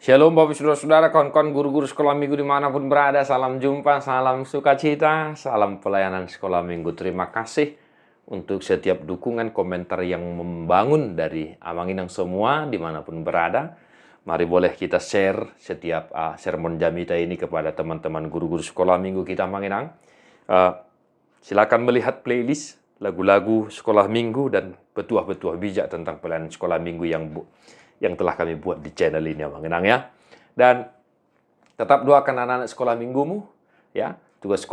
Shalom Bapak Saudara-saudara, kawan-kawan guru-guru sekolah minggu dimanapun berada. Salam jumpa, salam sukacita, salam pelayanan sekolah minggu. Terima kasih untuk setiap dukungan komentar yang membangun dari Amang Inang semua dimanapun berada. Mari boleh kita share setiap sermon Jamita ini kepada teman-teman guru-guru sekolah minggu kita Amang Inang. Silakan melihat playlist lagu-lagu sekolah minggu dan petuah-petuah bijak tentang pelayanan sekolah minggu yang telah kami buat di channel ini, Abang Enang ya. Dan tetap doakan anak-anak sekolah minggumu ya. Tugas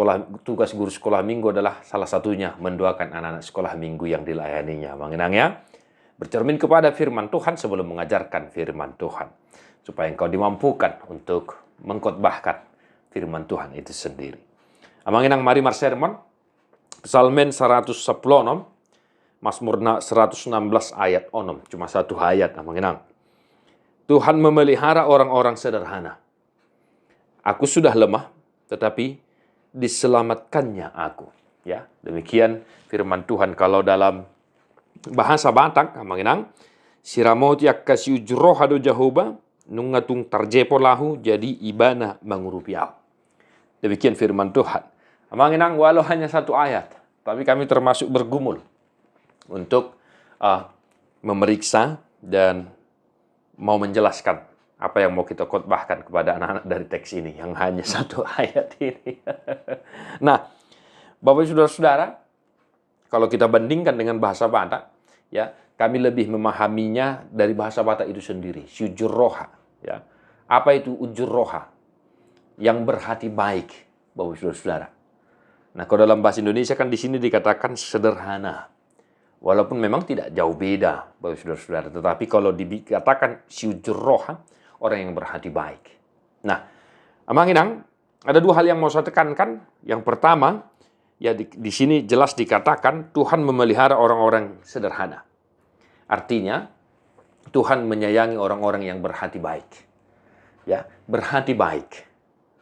guru sekolah minggu adalah salah satunya mendoakan anak-anak sekolah minggu yang dilayaninya, Abang Enang ya. Bercermin kepada firman Tuhan sebelum mengajarkan firman Tuhan, supaya engkau dimampukan untuk mengkhotbahkan firman Tuhan itu sendiri. Abang Enang mari sermon Psalmen 110 Mazmur 116 ayat 6, cuma satu ayat, Abang Enang. Tuhan memelihara orang-orang sederhana. Aku sudah lemah, tetapi diselamatkannya aku. Ya, demikian firman Tuhan. Kalau dalam bahasa Batak, Amang Inang, siramoti akkasi ujrohado jahoba, nungatung tarjepo lahu, jadi ibana mangurupiau. Demikian firman Tuhan. Amang Inang, walau hanya satu ayat, tapi kami termasuk bergumul untuk memeriksa dan mau menjelaskan apa yang mau kita khotbahkan kepada anak-anak dari teks ini yang hanya satu ayat ini. Nah, Bapak Saudara-saudara, kalau kita bandingkan dengan bahasa Batak, ya, kami lebih memahaminya dari bahasa Batak itu sendiri, ujur roha, ya. Apa itu ujur roha? Yang berhati baik, Bapak Saudara-saudara. Nah, kalau dalam bahasa Indonesia kan di sini dikatakan sederhana. Walaupun memang tidak jauh beda, Bapak Saudara-saudara. Tetapi kalau dikatakan siujur roha, orang yang berhati baik. Nah, Amang Inang, ada dua hal yang mau saya tekankan. Yang pertama, ya di sini jelas dikatakan Tuhan memelihara orang-orang sederhana. Artinya, Tuhan menyayangi orang-orang yang berhati baik. Ya, berhati baik.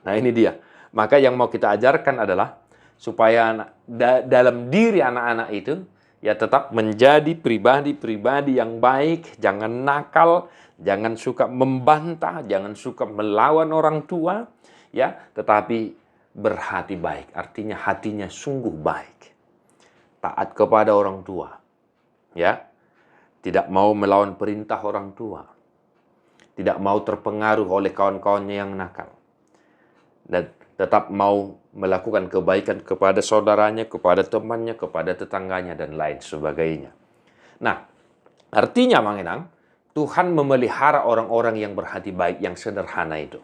Nah, ini dia. Maka yang mau kita ajarkan adalah supaya dalam diri anak-anak itu ya tetap menjadi pribadi-pribadi yang baik, jangan nakal, jangan suka membantah, jangan suka melawan orang tua, ya, tetapi berhati baik. Artinya hatinya sungguh baik. Taat kepada orang tua. Ya. Tidak mau melawan perintah orang tua. Tidak mau terpengaruh oleh kawan-kawannya yang nakal. Dan tetap mau melakukan kebaikan kepada saudaranya, kepada temannya, kepada tetangganya, dan lain sebagainya. Nah, artinya, Mang Enang, Tuhan memelihara orang-orang yang berhati baik, yang sederhana itu.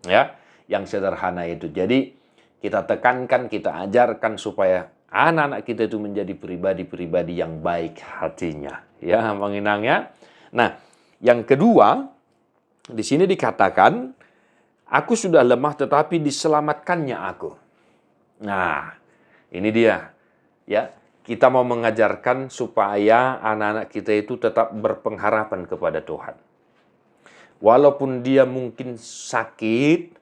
Ya, yang sederhana itu. Jadi, kita tekankan, kita ajarkan supaya anak-anak kita itu menjadi pribadi-pribadi yang baik hatinya. Ya, Mang Enang ya. Nah, yang kedua, di sini dikatakan, aku sudah lemah tetapi diselamatkannya aku. Nah, ini dia. Ya, kita mau mengajarkan supaya anak-anak kita itu tetap berpengharapan kepada Tuhan. Walaupun dia mungkin sakit,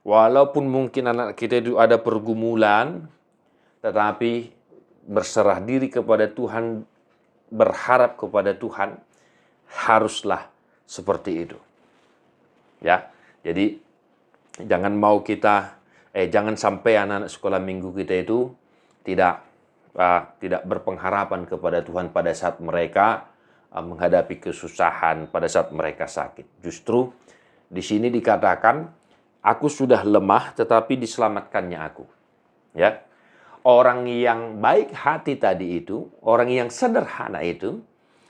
walaupun mungkin anak kita itu ada pergumulan, tetapi berserah diri kepada Tuhan, berharap kepada Tuhan, haruslah seperti itu. Ya, jadi jangan sampai anak-anak sekolah minggu kita itu tidak berpengharapan kepada Tuhan pada saat mereka menghadapi kesusahan, pada saat mereka sakit. Justru di sini dikatakan, aku sudah lemah tetapi diselamatkannya aku. Ya. Orang yang baik hati tadi itu, orang yang sederhana itu,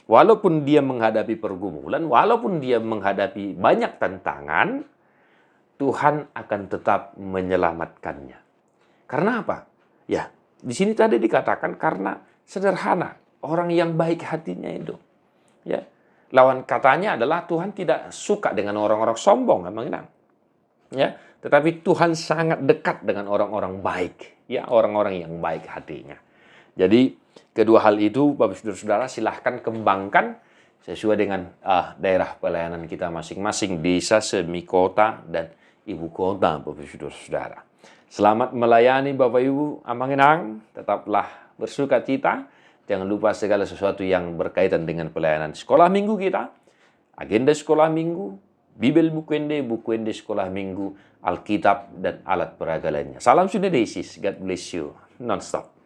walaupun dia menghadapi pergumulan, walaupun dia menghadapi banyak tantangan, Tuhan akan tetap menyelamatkannya. Karena apa? Ya, di sini tadi dikatakan karena sederhana, orang yang baik hatinya itu. Ya, lawan katanya adalah Tuhan tidak suka dengan orang-orang sombong, Abang Inang. Ya, tetapi Tuhan sangat dekat dengan orang-orang baik, ya, orang-orang yang baik hatinya. Jadi, kedua hal itu, Bapak Saudara-saudara, silahkan kembangkan sesuai dengan daerah pelayanan kita masing-masing, desa, semi kota, dan ibu kota, Bapak Saudara-saudara. Selamat melayani Bapak Ibu, Amang Enang, tetaplah bersuka cita. Jangan lupa segala sesuatu yang berkaitan dengan pelayanan sekolah minggu kita, agenda sekolah minggu, Bibel buku ende sekolah minggu, Alkitab, dan alat peraga lainnya. Salam Sunedesis, God bless you, non-stop.